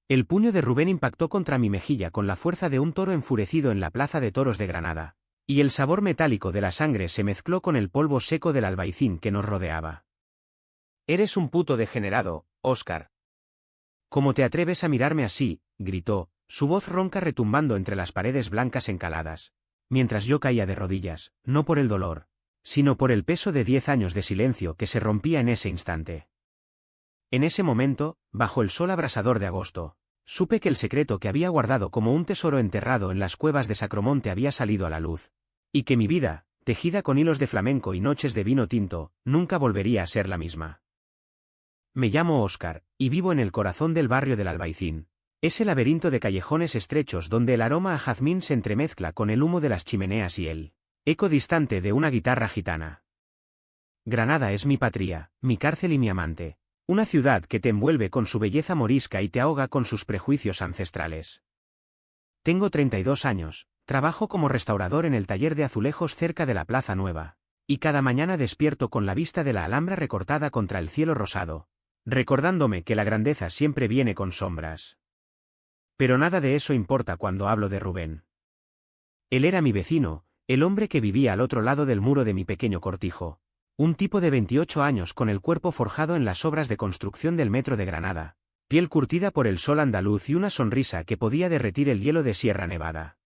El puño de Rubén impactó contra mi mejilla con la fuerza de un toro enfurecido en la plaza de toros de Granada, y el sabor metálico de la sangre se mezcló con el polvo seco del albaicín que nos rodeaba. «Eres un puto degenerado, Óscar». «¿Cómo te atreves a mirarme así?», gritó, su voz ronca retumbando entre las paredes blancas encaladas, mientras yo caía de rodillas, no por el dolor, sino por el peso de 10 años de silencio que se rompía en ese instante. En ese momento, bajo el sol abrasador de agosto, supe que el secreto que había guardado como un tesoro enterrado en las cuevas de Sacromonte había salido a la luz, y que mi vida, tejida con hilos de flamenco y noches de vino tinto, nunca volvería a ser la misma. Me llamo Óscar, y vivo en el corazón del barrio del Albaicín, ese laberinto de callejones estrechos donde el aroma a jazmín se entremezcla con el humo de las chimeneas y el eco distante de una guitarra gitana. Granada es mi patria, mi cárcel y mi amante. Una ciudad que te envuelve con su belleza morisca y te ahoga con sus prejuicios ancestrales. Tengo 32 años, trabajo como restaurador en el taller de azulejos cerca de la Plaza Nueva, y cada mañana despierto con la vista de la Alhambra recortada contra el cielo rosado, recordándome que la grandeza siempre viene con sombras. Pero nada de eso importa cuando hablo de Rubén. Él era mi vecino, el hombre que vivía al otro lado del muro de mi pequeño cortijo. Un tipo de 28 años con el cuerpo forjado en las obras de construcción del metro de Granada, piel curtida por el sol andaluz y una sonrisa que podía derretir el hielo de Sierra Nevada.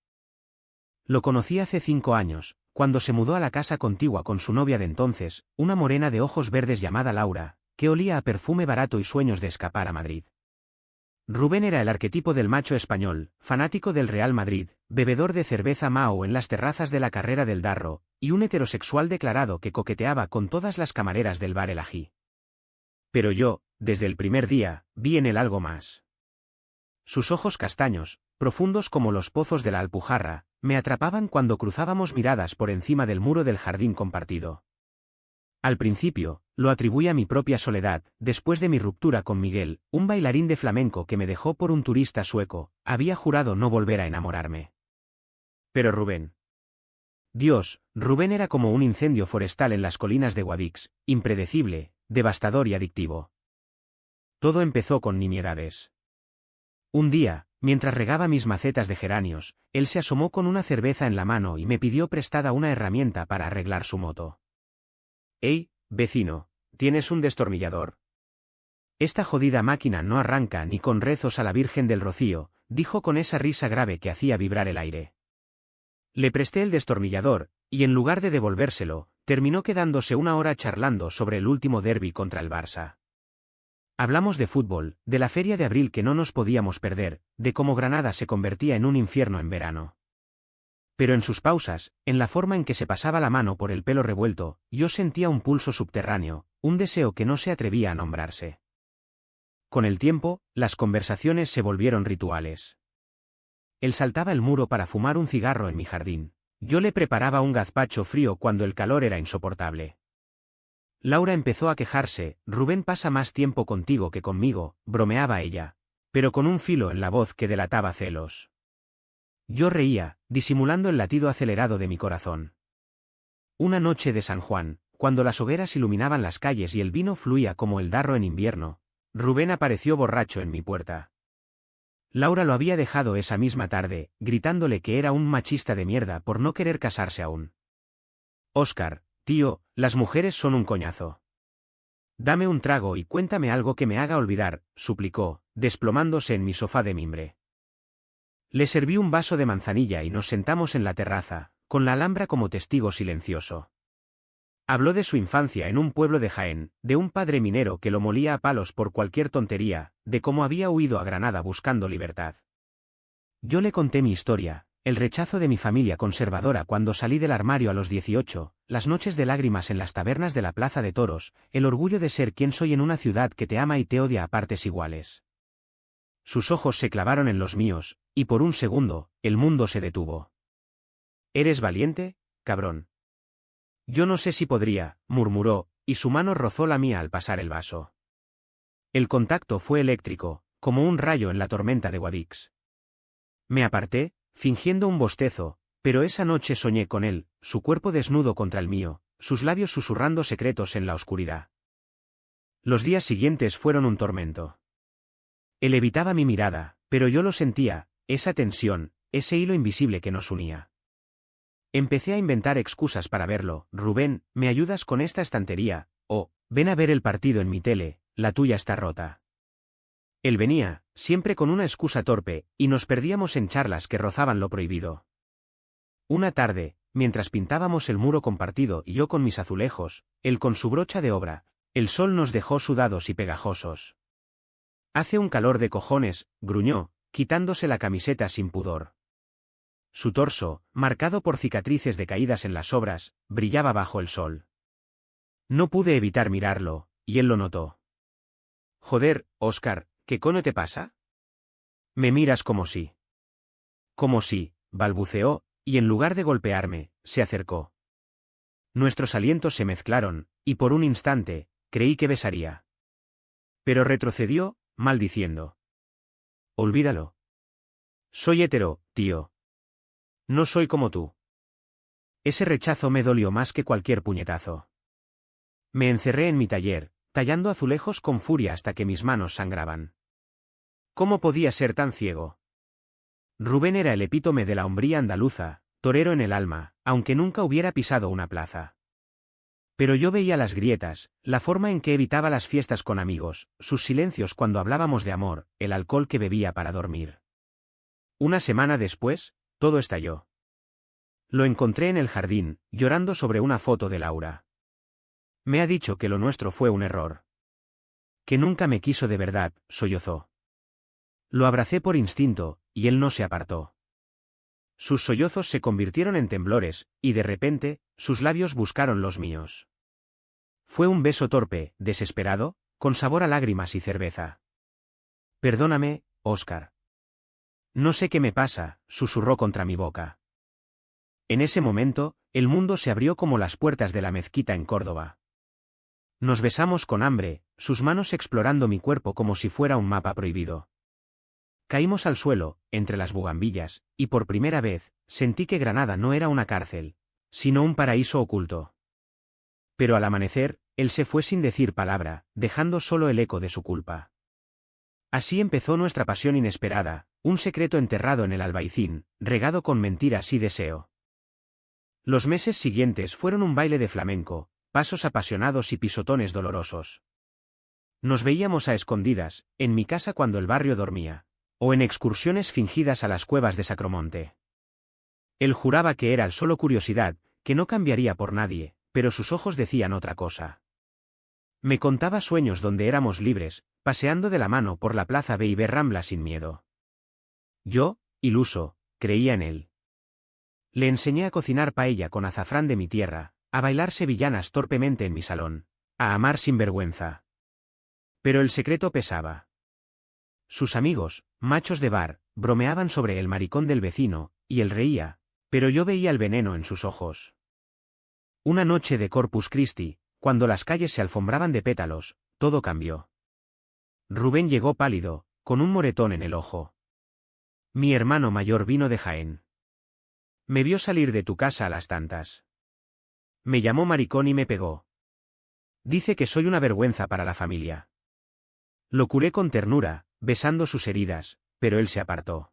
Lo conocí hace 5 años, cuando se mudó a la casa contigua con su novia de entonces, una morena de ojos verdes llamada Laura, que olía a perfume barato y sueños de escapar a Madrid. Rubén era el arquetipo del macho español, fanático del Real Madrid, bebedor de cerveza Mao en las terrazas de la Carrera del Darro, y un heterosexual declarado que coqueteaba con todas las camareras del bar El Ají. Pero yo, desde el primer día, vi en él algo más. Sus ojos castaños, profundos como los pozos de la Alpujarra, me atrapaban cuando cruzábamos miradas por encima del muro del jardín compartido. Al principio, lo atribuí a mi propia soledad, después de mi ruptura con Miguel, un bailarín de flamenco que me dejó por un turista sueco, había jurado no volver a enamorarme. Pero Rubén. Dios, Rubén era como un incendio forestal en las colinas de Guadix, impredecible, devastador y adictivo. Todo empezó con nimiedades. Un día, mientras regaba mis macetas de geranios, él se asomó con una cerveza en la mano y me pidió prestada una herramienta para arreglar su moto. «Ey, vecino, ¿tienes un destornillador? Esta jodida máquina no arranca ni con rezos a la Virgen del Rocío», dijo con esa risa grave que hacía vibrar el aire. Le presté el destornillador, y en lugar de devolvérselo, terminó quedándose una hora charlando sobre el último derbi contra el Barça. Hablamos de fútbol, de la feria de abril que no nos podíamos perder, de cómo Granada se convertía en un infierno en verano. Pero en sus pausas, en la forma en que se pasaba la mano por el pelo revuelto, yo sentía un pulso subterráneo, un deseo que no se atrevía a nombrarse. Con el tiempo, las conversaciones se volvieron rituales. Él saltaba el muro para fumar un cigarro en mi jardín. Yo le preparaba un gazpacho frío cuando el calor era insoportable. Laura empezó a quejarse, «Rubén pasa más tiempo contigo que conmigo», bromeaba ella, pero con un filo en la voz que delataba celos. Yo reía, disimulando el latido acelerado de mi corazón. Una noche de San Juan, cuando las hogueras iluminaban las calles y el vino fluía como el Darro en invierno, Rubén apareció borracho en mi puerta. Laura lo había dejado esa misma tarde, gritándole que era un machista de mierda por no querer casarse aún. «Óscar, tío, las mujeres son un coñazo. Dame un trago y cuéntame algo que me haga olvidar», suplicó, desplomándose en mi sofá de mimbre. Le serví un vaso de manzanilla y nos sentamos en la terraza, con la Alhambra como testigo silencioso. Habló de su infancia en un pueblo de Jaén, de un padre minero que lo molía a palos por cualquier tontería, de cómo había huido a Granada buscando libertad. Yo le conté mi historia, el rechazo de mi familia conservadora cuando salí del armario a los 18, las noches de lágrimas en las tabernas de la Plaza de Toros, el orgullo de ser quien soy en una ciudad que te ama y te odia a partes iguales. Sus ojos se clavaron en los míos, y por un segundo, el mundo se detuvo. «¿Eres valiente, cabrón?» «Yo no sé si podría», murmuró, y su mano rozó la mía al pasar el vaso. El contacto fue eléctrico, como un rayo en la tormenta de Guadix. Me aparté, fingiendo un bostezo, pero esa noche soñé con él, su cuerpo desnudo contra el mío, sus labios susurrando secretos en la oscuridad. Los días siguientes fueron un tormento. Él evitaba mi mirada, pero yo lo sentía, esa tensión, ese hilo invisible que nos unía. Empecé a inventar excusas para verlo. Rubén, ¿me ayudas con esta estantería? O, ven a ver el partido en mi tele, la tuya está rota. Él venía, siempre con una excusa torpe, y nos perdíamos en charlas que rozaban lo prohibido. Una tarde, mientras pintábamos el muro compartido y yo con mis azulejos, él con su brocha de obra, el sol nos dejó sudados y pegajosos. Hace un calor de cojones, gruñó, quitándose la camiseta sin pudor. Su torso, marcado por cicatrices de caídas en las obras, brillaba bajo el sol. No pude evitar mirarlo, y él lo notó. Joder, Óscar, ¿qué coño te pasa? Me miras como si. Como si, balbuceó, y en lugar de golpearme, se acercó. Nuestros alientos se mezclaron, y por un instante, creí que besaría. Pero retrocedió, maldiciendo. Olvídalo. Soy hetero, tío. No soy como tú. Ese rechazo me dolió más que cualquier puñetazo. Me encerré en mi taller, tallando azulejos con furia hasta que mis manos sangraban. ¿Cómo podía ser tan ciego? Rubén era el epítome de la hombría andaluza, torero en el alma, aunque nunca hubiera pisado una plaza. Pero yo veía las grietas, la forma en que evitaba las fiestas con amigos, sus silencios cuando hablábamos de amor, el alcohol que bebía para dormir. Una semana después, todo estalló. Lo encontré en el jardín, llorando sobre una foto de Laura. Me ha dicho que lo nuestro fue un error. Que nunca me quiso de verdad, sollozó. Lo abracé por instinto, y él no se apartó. Sus sollozos se convirtieron en temblores, y de repente, sus labios buscaron los míos. Fue un beso torpe, desesperado, con sabor a lágrimas y cerveza. Perdóname, Óscar. No sé qué me pasa, susurró contra mi boca. En ese momento, el mundo se abrió como las puertas de la mezquita en Córdoba. Nos besamos con hambre, sus manos explorando mi cuerpo como si fuera un mapa prohibido. Caímos al suelo, entre las bugambillas, y por primera vez, sentí que Granada no era una cárcel, sino un paraíso oculto. Pero al amanecer, él se fue sin decir palabra, dejando solo el eco de su culpa. Así empezó nuestra pasión inesperada, un secreto enterrado en el albaicín, regado con mentiras y deseo. Los meses siguientes fueron un baile de flamenco, pasos apasionados y pisotones dolorosos. Nos veíamos a escondidas, en mi casa cuando el barrio dormía, o en excursiones fingidas a las cuevas de Sacromonte. Él juraba que era solo curiosidad, que no cambiaría por nadie, pero sus ojos decían otra cosa. Me contaba sueños donde éramos libres, paseando de la mano por la plaza B y B Rambla sin miedo. Yo, iluso, creía en él. Le enseñé a cocinar paella con azafrán de mi tierra, a bailar sevillanas torpemente en mi salón, a amar sin vergüenza. Pero el secreto pesaba. Sus amigos, machos de bar, bromeaban sobre el maricón del vecino, y él reía, pero yo veía el veneno en sus ojos. Una noche de Corpus Christi, cuando las calles se alfombraban de pétalos, todo cambió. Rubén llegó pálido, con un moretón en el ojo. Mi hermano mayor vino de Jaén. Me vio salir de tu casa a las tantas. Me llamó maricón y me pegó. Dice que soy una vergüenza para la familia. Lo curé con ternura, besando sus heridas, pero él se apartó.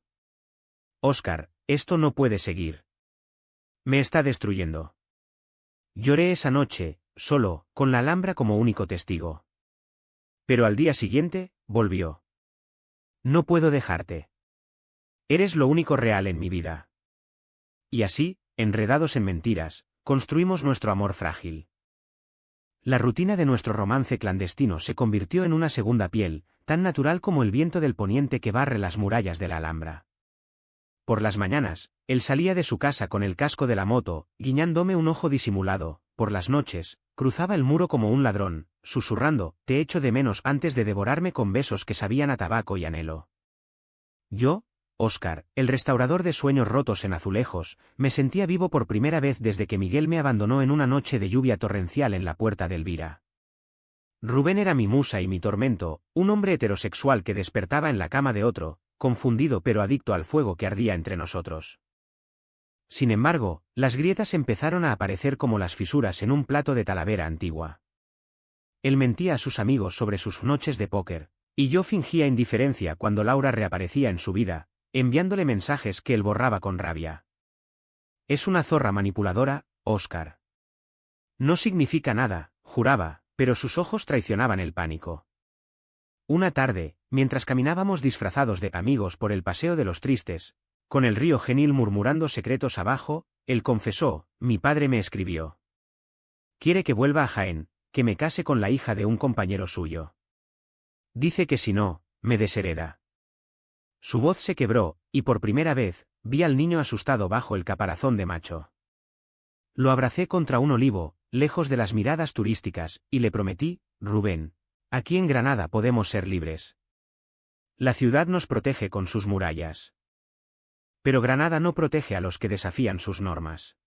Óscar, esto no puede seguir. Me está destruyendo. Lloré esa noche, solo, con la Alhambra como único testigo. Pero al día siguiente, volvió. No puedo dejarte. Eres lo único real en mi vida. Y así, enredados en mentiras, construimos nuestro amor frágil. La rutina de nuestro romance clandestino se convirtió en una segunda piel, tan natural como el viento del poniente que barre las murallas de la Alhambra. Por las mañanas, él salía de su casa con el casco de la moto, guiñándome un ojo disimulado. Por las noches, cruzaba el muro como un ladrón, susurrando, te echo de menos antes de devorarme con besos que sabían a tabaco y anhelo. Yo, Óscar, el restaurador de sueños rotos en azulejos, me sentía vivo por primera vez desde que Miguel me abandonó en una noche de lluvia torrencial en la puerta de Elvira. Rubén era mi musa y mi tormento, un hombre heterosexual que despertaba en la cama de otro, confundido pero adicto al fuego que ardía entre nosotros. Sin embargo, las grietas empezaron a aparecer como las fisuras en un plato de Talavera antigua. Él mentía a sus amigos sobre sus noches de póker, Y yo fingía indiferencia cuando Laura reaparecía en su vida, enviándole mensajes que él borraba con rabia. Es una zorra manipuladora, Oscar. No significa nada, juraba, pero sus ojos traicionaban el pánico. Una tarde, mientras caminábamos disfrazados de amigos por el Paseo de los Tristes, con el río Genil murmurando secretos abajo, él confesó: mi padre me escribió. Quiere que vuelva a Jaén, que me case con la hija de un compañero suyo. Dice que si no, me deshereda. Su voz se quebró, y por primera vez, vi al niño asustado bajo el caparazón de macho. Lo abracé contra un olivo, lejos de las miradas turísticas, y le prometí: Rubén, aquí en Granada podemos ser libres. La ciudad nos protege con sus murallas. Pero Granada no protege a los que desafían sus normas.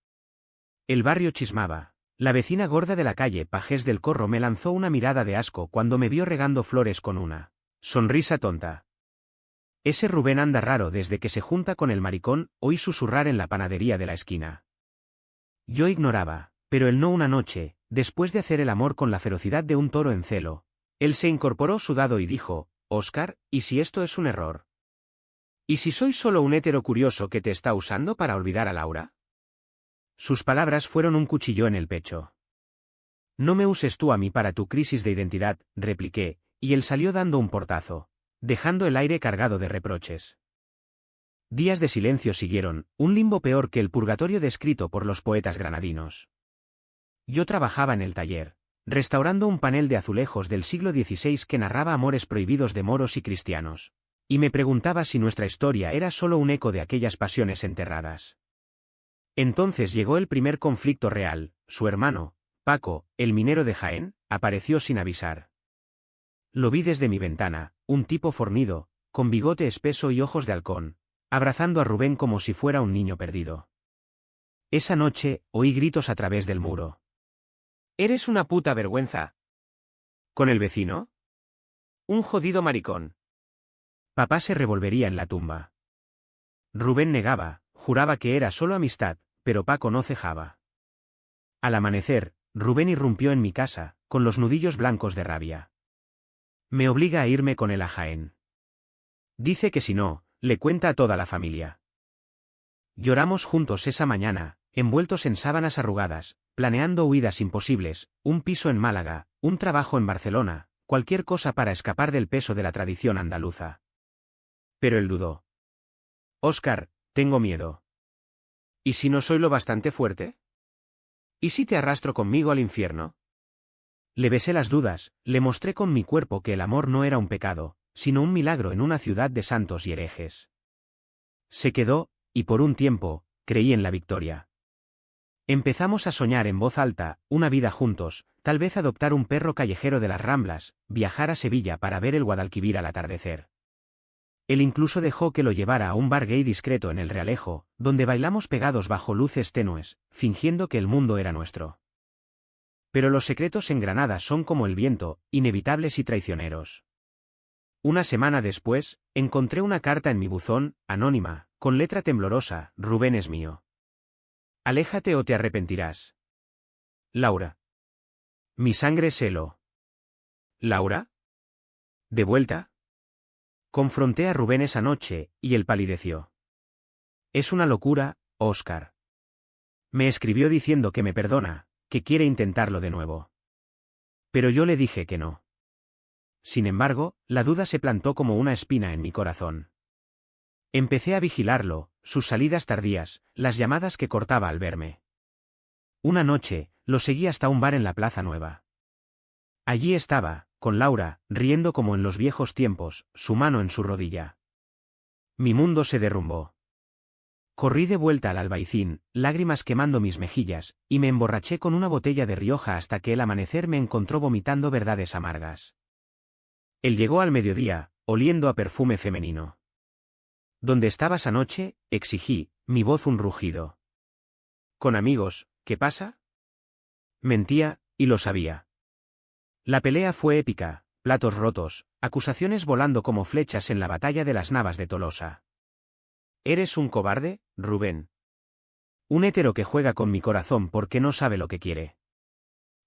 El barrio chismaba. La vecina gorda de la calle Pajés del Corro me lanzó una mirada de asco cuando me vio regando flores con una sonrisa tonta. Ese Rubén anda raro desde que se junta con el maricón, oí susurrar en la panadería de la esquina. Yo ignoraba, pero él no. Una noche, después de hacer el amor con la ferocidad de un toro en celo, él se incorporó sudado y dijo: Oscar, ¿y si esto es un error? ¿Y si soy solo un hétero curioso que te está usando para olvidar a Laura? Sus palabras fueron un cuchillo en el pecho. No me uses tú a mí para tu crisis de identidad, repliqué, y él salió dando un portazo, dejando el aire cargado de reproches. Días de silencio siguieron, un limbo peor que el purgatorio descrito por los poetas granadinos. Yo trabajaba en el taller, restaurando un panel de azulejos del siglo XVI que narraba amores prohibidos de moros y cristianos, y me preguntaba si nuestra historia era solo un eco de aquellas pasiones enterradas. Entonces llegó el primer conflicto real: su hermano, Paco, el minero de Jaén, apareció sin avisar. Lo vi desde mi ventana, un tipo fornido, con bigote espeso y ojos de halcón, abrazando a Rubén como si fuera un niño perdido. Esa noche, oí gritos a través del muro. «¡Eres una puta vergüenza!» ¿Con el vecino? «¡Un jodido maricón!» Papá se revolvería en la tumba. Rubén negaba, juraba que era solo amistad, pero Paco no cejaba. Al amanecer, Rubén irrumpió en mi casa, con los nudillos blancos de rabia. Me obliga a irme con él a Jaén. Dice que si no, le cuenta a toda la familia. Lloramos juntos esa mañana, envueltos en sábanas arrugadas, planeando huidas imposibles, un piso en Málaga, un trabajo en Barcelona, cualquier cosa para escapar del peso de la tradición andaluza. Pero él dudó. «Óscar, tengo miedo. ¿Y si no soy lo bastante fuerte? ¿Y si te arrastro conmigo al infierno?» Le besé las dudas, le mostré con mi cuerpo que el amor no era un pecado, sino un milagro en una ciudad de santos y herejes. Se quedó, y por un tiempo, creí en la victoria. Empezamos a soñar en voz alta, una vida juntos, tal vez adoptar un perro callejero de las Ramblas, viajar a Sevilla para ver el Guadalquivir al atardecer. Él incluso dejó que lo llevara a un bar gay discreto en el Realejo, donde bailamos pegados bajo luces tenues, fingiendo que el mundo era nuestro. Pero los secretos en Granada son como el viento, inevitables y traicioneros. Una semana después, encontré una carta en mi buzón, anónima, con letra temblorosa: Rubén es mío. Aléjate o te arrepentirás. Laura. Mi sangre se heló. ¿Laura? ¿De vuelta? Confronté a Rubén esa noche, y él palideció. Es una locura, Óscar. Me escribió diciendo que me perdona, que quiere intentarlo de nuevo. Pero yo le dije que no. Sin embargo, la duda se plantó como una espina en mi corazón. Empecé a vigilarlo, sus salidas tardías, las llamadas que cortaba al verme. Una noche, lo seguí hasta un bar en la Plaza Nueva. Allí estaba, con Laura, riendo como en los viejos tiempos, su mano en su rodilla. Mi mundo se derrumbó. Corrí de vuelta al Albaicín, lágrimas quemando mis mejillas, y me emborraché con una botella de Rioja hasta que el amanecer me encontró vomitando verdades amargas. Él llegó al mediodía, oliendo a perfume femenino. ¿Dónde estabas anoche?, exigí, mi voz un rugido. Con amigos, ¿qué pasa? Mentía, y lo sabía. La pelea fue épica, platos rotos, acusaciones volando como flechas en la batalla de las Navas de Tolosa. ¿Eres un cobarde, Rubén? Un hétero que juega con mi corazón porque no sabe lo que quiere.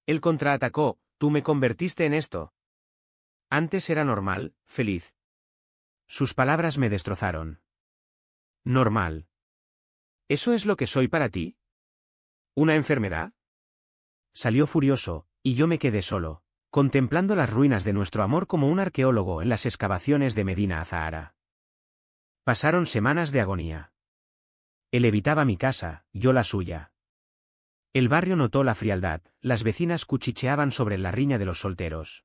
Él contraatacó: tú me convertiste en esto. Antes era normal, feliz. Sus palabras me destrozaron. Normal. ¿Eso es lo que soy para ti? ¿Una enfermedad? Salió furioso, y yo me quedé solo, contemplando las ruinas de nuestro amor como un arqueólogo en las excavaciones de Medina Azahara. Pasaron semanas de agonía. Él evitaba mi casa, yo la suya. El barrio notó la frialdad, las vecinas cuchicheaban sobre la riña de los solteros.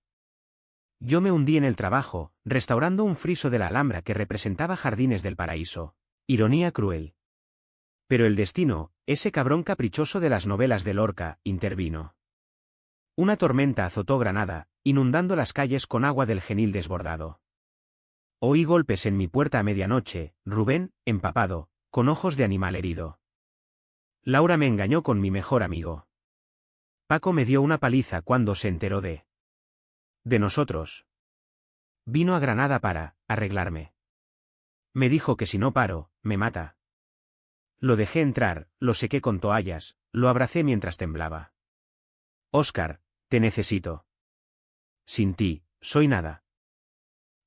Yo me hundí en el trabajo, restaurando un friso de la Alhambra que representaba Jardines del Paraíso. Ironía cruel. Pero el destino, ese cabrón caprichoso de las novelas de Lorca, intervino. Una tormenta azotó Granada, inundando las calles con agua del Genil desbordado. Oí golpes en mi puerta a medianoche, Rubén, empapado, con ojos de animal herido. Laura me engañó con mi mejor amigo. Paco me dio una paliza cuando se enteró de nosotros. Vino a Granada para arreglarme. Me dijo que si no paro, me mata. Lo dejé entrar, lo sequé con toallas, lo abracé mientras temblaba. Óscar, te necesito. Sin ti, soy nada.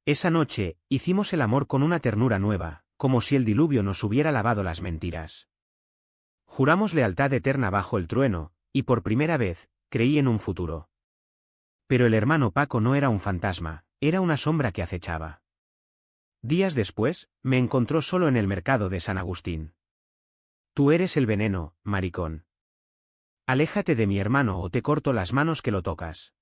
Esa noche, hicimos el amor con una ternura nueva, como si el diluvio nos hubiera lavado las mentiras. Juramos lealtad eterna bajo el trueno, y por primera vez, creí en un futuro. Pero el hermano Paco no era un fantasma, era una sombra que acechaba. Días después, me encontró solo en el mercado de San Agustín. Tú eres el veneno, maricón. Aléjate de mi hermano o te corto las manos que lo tocas.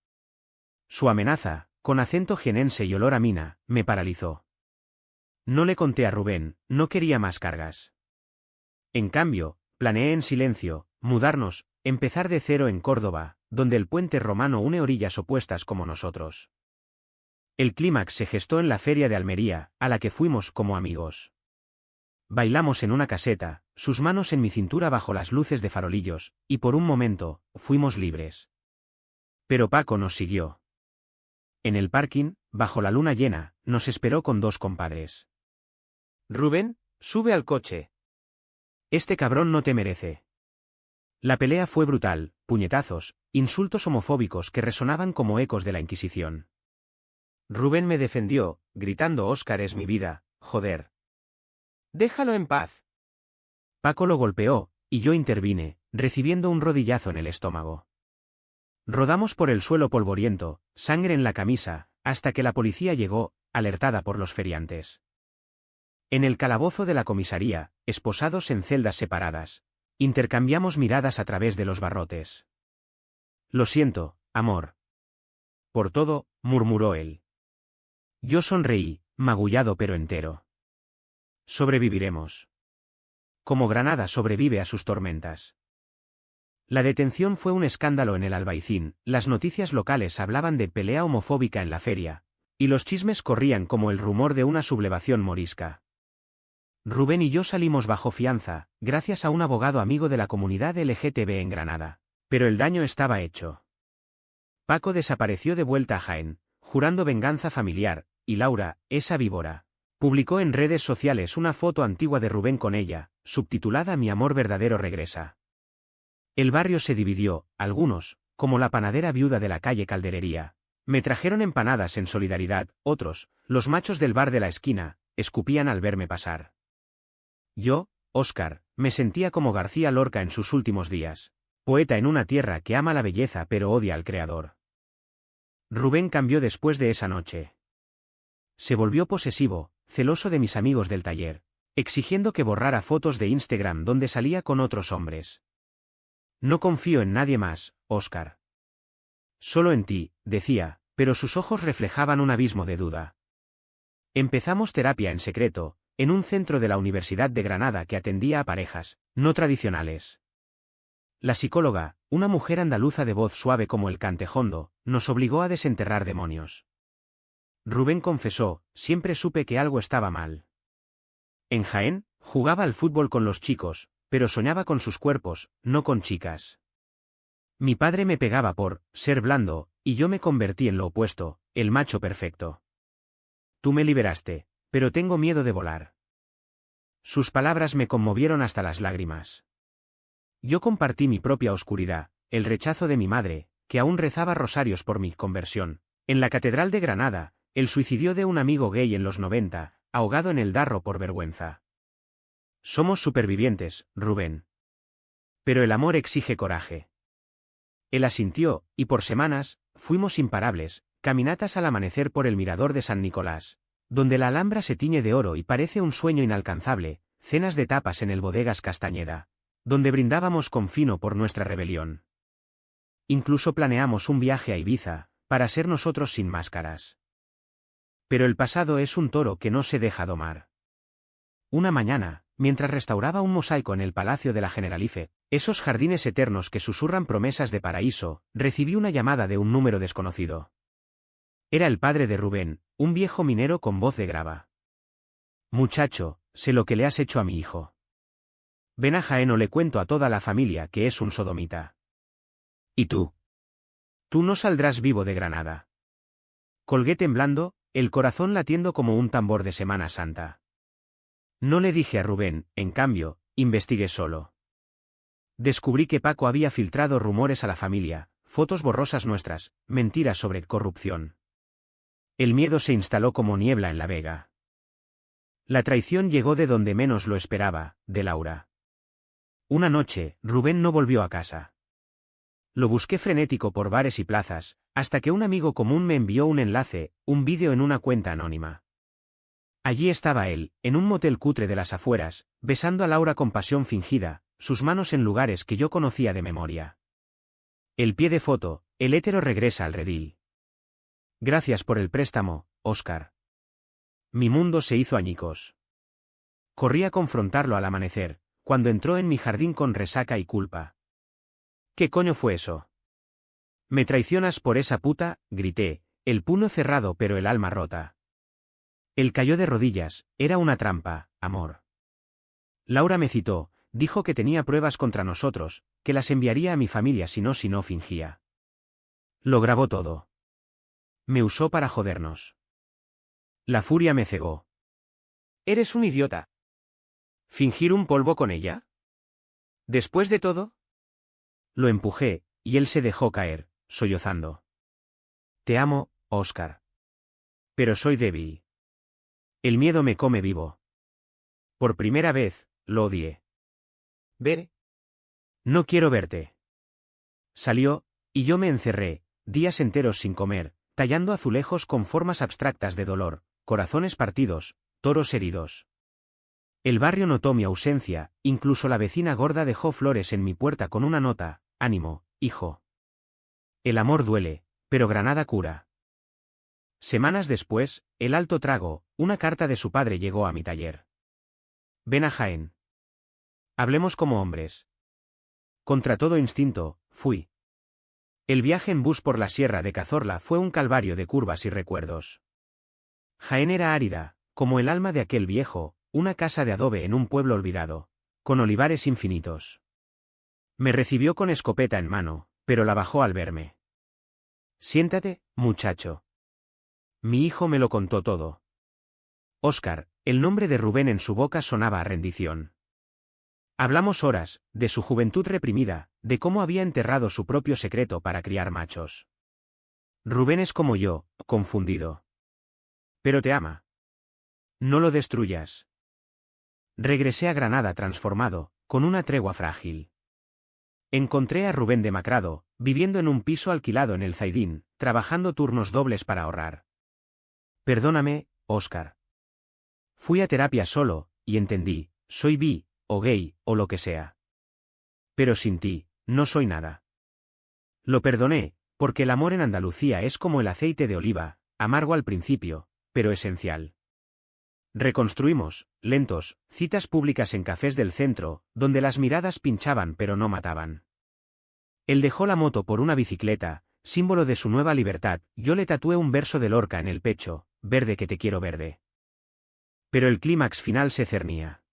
Su amenaza, con acento jienense y olor a mina, me paralizó. No le conté a Rubén, no quería más cargas. En cambio, planeé en silencio, mudarnos, empezar de cero en Córdoba, donde el puente romano une orillas opuestas como nosotros. El clímax se gestó en la feria de Almería, a la que fuimos como amigos. Bailamos en una caseta, sus manos en mi cintura bajo las luces de farolillos, y por un momento, fuimos libres. Pero Paco nos siguió. En el parking, bajo la luna llena, nos esperó con dos compadres. Rubén, sube al coche. Este cabrón no te merece. La pelea fue brutal, puñetazos, insultos homofóbicos que resonaban como ecos de la Inquisición. Rubén me defendió, gritando: Óscar es mi vida, joder. Déjalo en paz. Paco lo golpeó, y yo intervine, recibiendo un rodillazo en el estómago. Rodamos por el suelo polvoriento, sangre en la camisa, hasta que la policía llegó, alertada por los feriantes. En el calabozo de la comisaría, esposados en celdas separadas, intercambiamos miradas a través de los barrotes. Lo siento, amor. Por todo, murmuró él. Yo sonreí, magullado pero entero. Sobreviviremos. Como Granada sobrevive a sus tormentas. La detención fue un escándalo en el Albaicín, las noticias locales hablaban de pelea homofóbica en la feria, y los chismes corrían como el rumor de una sublevación morisca. Rubén y yo salimos bajo fianza, gracias a un abogado amigo de la comunidad LGTB en Granada, pero el daño estaba hecho. Paco desapareció de vuelta a Jaén, jurando venganza familiar, y Laura, esa víbora, publicó en redes sociales una foto antigua de Rubén con ella, subtitulada Mi amor verdadero regresa. El barrio se dividió, algunos, como la panadera viuda de la calle Calderería, me trajeron empanadas en solidaridad, otros, los machos del bar de la esquina, escupían al verme pasar. Yo, Óscar, me sentía como García Lorca en sus últimos días, poeta en una tierra que ama la belleza pero odia al creador. Rubén cambió después de esa noche. Se volvió posesivo, celoso de mis amigos del taller, exigiendo que borrara fotos de Instagram donde salía con otros hombres. No confío en nadie más, Óscar. Solo en ti, decía, pero sus ojos reflejaban un abismo de duda. Empezamos terapia en secreto, en un centro de la Universidad de Granada que atendía a parejas, no tradicionales. La psicóloga, una mujer andaluza de voz suave como el cantejondo, nos obligó a desenterrar demonios. Rubén confesó: siempre supe que algo estaba mal. En Jaén, jugaba al fútbol con los chicos, pero soñaba con sus cuerpos, no con chicas. Mi padre me pegaba por ser blando, y yo me convertí en lo opuesto, el macho perfecto. Tú me liberaste, pero tengo miedo de volar. Sus palabras me conmovieron hasta las lágrimas. Yo compartí mi propia oscuridad, el rechazo de mi madre, que aún rezaba rosarios por mi conversión, En la Catedral de Granada, el suicidio de un amigo gay en los 90, ahogado en el Darro por vergüenza. Somos supervivientes, Rubén. Pero el amor exige coraje. Él asintió, y por semanas, fuimos imparables, caminatas al amanecer por el mirador de San Nicolás, donde la Alhambra se tiñe de oro y parece un sueño inalcanzable, cenas de tapas en el Bodegas Castañeda, donde brindábamos con fino por nuestra rebelión. Incluso planeamos un viaje a Ibiza, para ser nosotros sin máscaras. Pero el pasado es un toro que no se deja domar. Una mañana, mientras restauraba un mosaico en el Palacio de la Generalife, esos jardines eternos que susurran promesas de paraíso, recibí una llamada de un número desconocido. Era el padre de Rubén, un viejo minero con voz de grava. Muchacho, sé lo que le has hecho a mi hijo. Ven a Jaén o le cuento a toda la familia que es un sodomita. ¿Y tú? Tú no saldrás vivo de Granada. Colgué temblando, el corazón latiendo como un tambor de Semana Santa. No le dije a Rubén, en cambio, investigué solo. Descubrí que Paco había filtrado rumores a la familia, fotos borrosas nuestras, mentiras sobre corrupción. El miedo se instaló como niebla en la vega. La traición llegó de donde menos lo esperaba, de Laura. Una noche, Rubén no volvió a casa. Lo busqué frenético por bares y plazas, hasta que un amigo común me envió un enlace, un vídeo en una cuenta anónima. Allí estaba él, en un motel cutre de las afueras, besando a Laura con pasión fingida, sus manos en lugares que yo conocía de memoria. El pie de foto, el hétero regresa al redil. Gracias por el préstamo, Óscar. Mi mundo se hizo añicos. Corrí a confrontarlo al amanecer, cuando entró en mi jardín con resaca y culpa. ¿Qué coño fue eso? Me traicionas por esa puta, grité, el puño cerrado pero el alma rota. Él cayó de rodillas, era una trampa, amor. Laura me citó, dijo que tenía pruebas contra nosotros, que las enviaría a mi familia si no fingía. Lo grabó todo. Me usó para jodernos. La furia me cegó. Eres un idiota. ¿Fingir un polvo con ella? ¿Después de todo? Lo empujé, y él se dejó caer, sollozando. Te amo, Óscar. Pero soy débil. El miedo me come vivo. Por primera vez, lo odié. ¿Ver? No quiero verte. Salió, y yo me encerré, días enteros sin comer, tallando azulejos con formas abstractas de dolor, corazones partidos, toros heridos. El barrio notó mi ausencia, incluso la vecina gorda dejó flores en mi puerta con una nota: ánimo, hijo. El amor duele, pero Granada cura. Semanas después, el alto trago, una carta de su padre llegó a mi taller. Ven a Jaén. Hablemos como hombres. Contra todo instinto, fui. El viaje en bus por la sierra de Cazorla fue un calvario de curvas y recuerdos. Jaén era árida, como el alma de aquel viejo, una casa de adobe en un pueblo olvidado, con olivares infinitos. Me recibió con escopeta en mano, pero la bajó al verme. Siéntate, muchacho. Mi hijo me lo contó todo. Óscar, el nombre de Rubén en su boca sonaba a rendición. Hablamos horas, de su juventud reprimida, de cómo había enterrado su propio secreto para criar machos. Rubén es como yo, confundido. Pero te ama. No lo destruyas. Regresé a Granada transformado, con una tregua frágil. Encontré a Rubén demacrado, viviendo en un piso alquilado en el Zaidín, trabajando turnos dobles para ahorrar. Perdóname, Óscar. Fui a terapia solo, y entendí, soy bi, o gay, o lo que sea. Pero sin ti, no soy nada. Lo perdoné, porque el amor en Andalucía es como el aceite de oliva, amargo al principio, pero esencial. Reconstruimos, lentos, citas públicas en cafés del centro, donde las miradas pinchaban pero no mataban. Él dejó la moto por una bicicleta, símbolo de su nueva libertad, yo le tatué un verso de Lorca en el pecho: verde que te quiero verde. Pero el clímax final se cernía.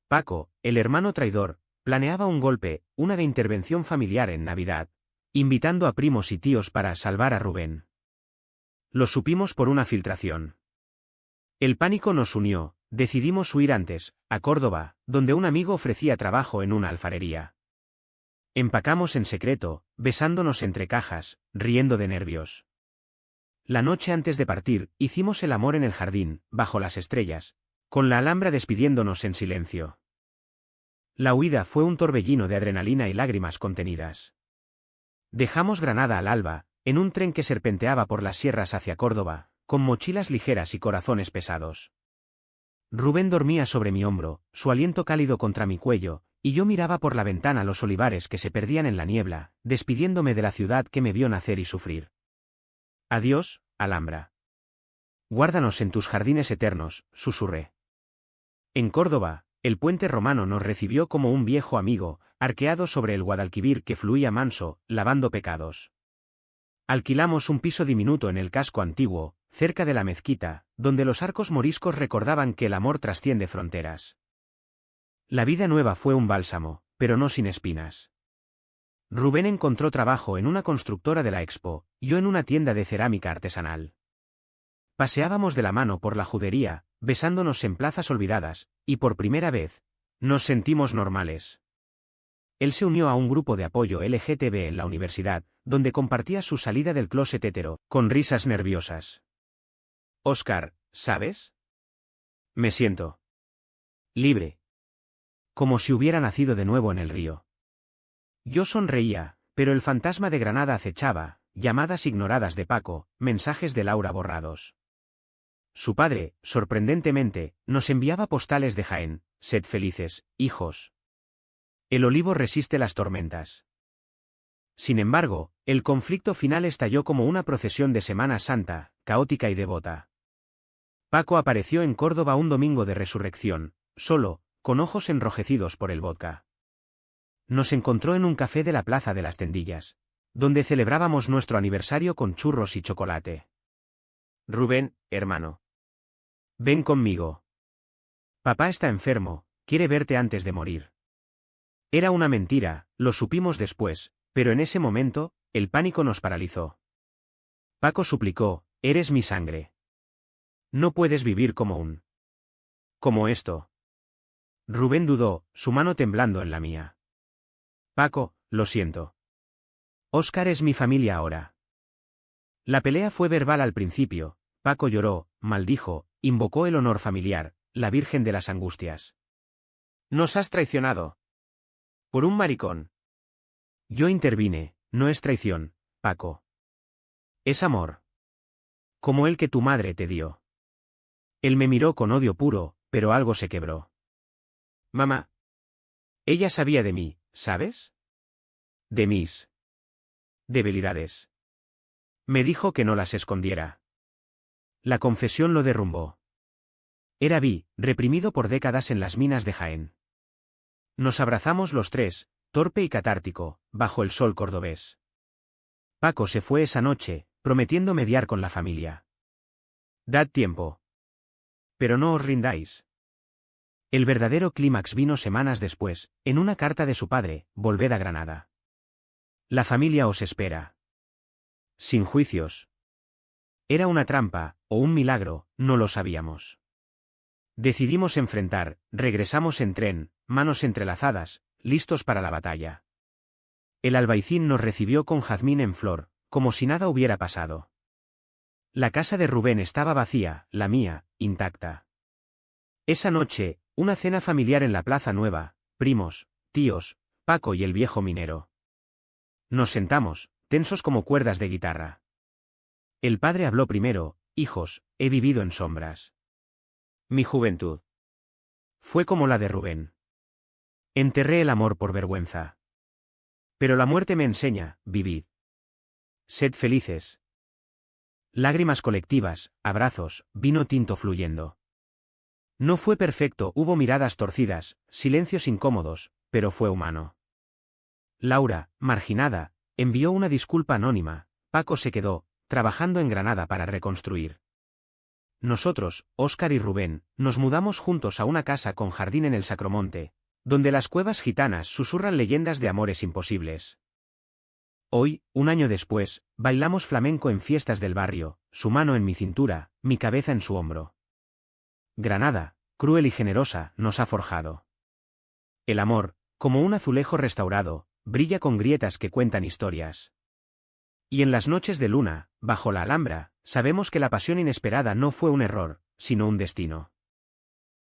Paco, el hermano traidor, planeaba un golpe, una de intervención familiar en Navidad, invitando a primos y tíos para salvar a Rubén. Lo supimos por una filtración. El pánico nos unió, decidimos huir antes, a Córdoba, donde un amigo ofrecía trabajo en una alfarería. Empacamos en secreto, besándonos entre cajas, riendo de nervios. La noche antes de partir, hicimos el amor en el jardín, bajo las estrellas, con la Alhambra despidiéndonos en silencio. La huida fue un torbellino de adrenalina y lágrimas contenidas. Dejamos Granada al alba, en un tren que serpenteaba por las sierras hacia Córdoba, con mochilas ligeras y corazones pesados. Rubén dormía sobre mi hombro, su aliento cálido contra mi cuello, y yo miraba por la ventana los olivares que se perdían en la niebla, despidiéndome de la ciudad que me vio nacer y sufrir. Adiós, Alhambra. Guárdanos en tus jardines eternos, susurré. En Córdoba, el puente romano nos recibió como un viejo amigo, arqueado sobre el Guadalquivir que fluía manso, lavando pecados. Alquilamos un piso diminuto en el casco antiguo, cerca de la mezquita, donde los arcos moriscos recordaban que el amor trasciende fronteras. La vida nueva fue un bálsamo, pero no sin espinas. Rubén encontró trabajo en una constructora de la Expo, yo en una tienda de cerámica artesanal. Paseábamos de la mano por la judería, besándonos en plazas olvidadas, y por primera vez, nos sentimos normales. Él se unió a un grupo de apoyo LGTB en la universidad, donde compartía su salida del closet hetero, con risas nerviosas. Óscar, ¿sabes? Me siento libre. Como si hubiera nacido de nuevo en el río. Yo sonreía, pero el fantasma de Granada acechaba, llamadas ignoradas de Paco, mensajes de Laura borrados. Su padre, sorprendentemente, nos enviaba postales de Jaén: sed felices, hijos. El olivo resiste las tormentas. Sin embargo, el conflicto final estalló como una procesión de Semana Santa, caótica y devota. Paco apareció en Córdoba un domingo de resurrección, solo, con ojos enrojecidos por el vodka. Nos encontró en un café de la Plaza de las Tendillas, donde celebrábamos nuestro aniversario con churros y chocolate. Rubén, hermano. Ven conmigo. Papá está enfermo, quiere verte antes de morir. Era una mentira, lo supimos después, pero en ese momento, el pánico nos paralizó. Paco suplicó: eres mi sangre. No puedes vivir como esto. Rubén dudó, su mano temblando en la mía. Paco, lo siento. Óscar es mi familia ahora. La pelea fue verbal al principio. Paco lloró, maldijo, invocó el honor familiar, la Virgen de las Angustias. Nos has traicionado. Por un maricón. Yo intervine: no es traición, Paco. Es amor. Como el que tu madre te dio. Él me miró con odio puro, pero algo se quebró. Mamá. Ella sabía de mí, ¿sabes? De mis debilidades. Me dijo que no las escondiera. La confesión lo derrumbó. Era reprimido por décadas en las minas de Jaén. Nos abrazamos los tres, torpe y catártico, bajo el sol cordobés. Paco se fue esa noche, prometiendo mediar con la familia. Dad tiempo. Pero no os rindáis. El verdadero clímax vino semanas después, en una carta de su padre: volved a Granada. La familia os espera. Sin juicios. Era una trampa, o un milagro, no lo sabíamos. Decidimos enfrentar, regresamos en tren, manos entrelazadas, listos para la batalla. El albaicín nos recibió con jazmín en flor, como si nada hubiera pasado. La casa de Rubén estaba vacía, la mía, intacta. Esa noche, una cena familiar en la Plaza Nueva, primos, tíos, Paco y el viejo minero. Nos sentamos, tensos como cuerdas de guitarra. El padre habló primero: hijos, he vivido en sombras. Mi juventud fue como la de Rubén. Enterré el amor por vergüenza. Pero la muerte me enseña: vivid. Sed felices. Lágrimas colectivas, abrazos, vino tinto fluyendo. No fue perfecto, hubo miradas torcidas, silencios incómodos, pero fue humano. Laura, marginada, envió una disculpa anónima. Paco se quedó, trabajando en Granada para reconstruir. Nosotros, Óscar y Rubén, nos mudamos juntos a una casa con jardín en el Sacromonte, donde las cuevas gitanas susurran leyendas de amores imposibles. Hoy, un año después, bailamos flamenco en fiestas del barrio, su mano en mi cintura, mi cabeza en su hombro. Granada, cruel y generosa, nos ha forjado. El amor, como un azulejo restaurado, brilla con grietas que cuentan historias. Y en las noches de luna, bajo la Alhambra, sabemos que la pasión inesperada no fue un error, sino un destino.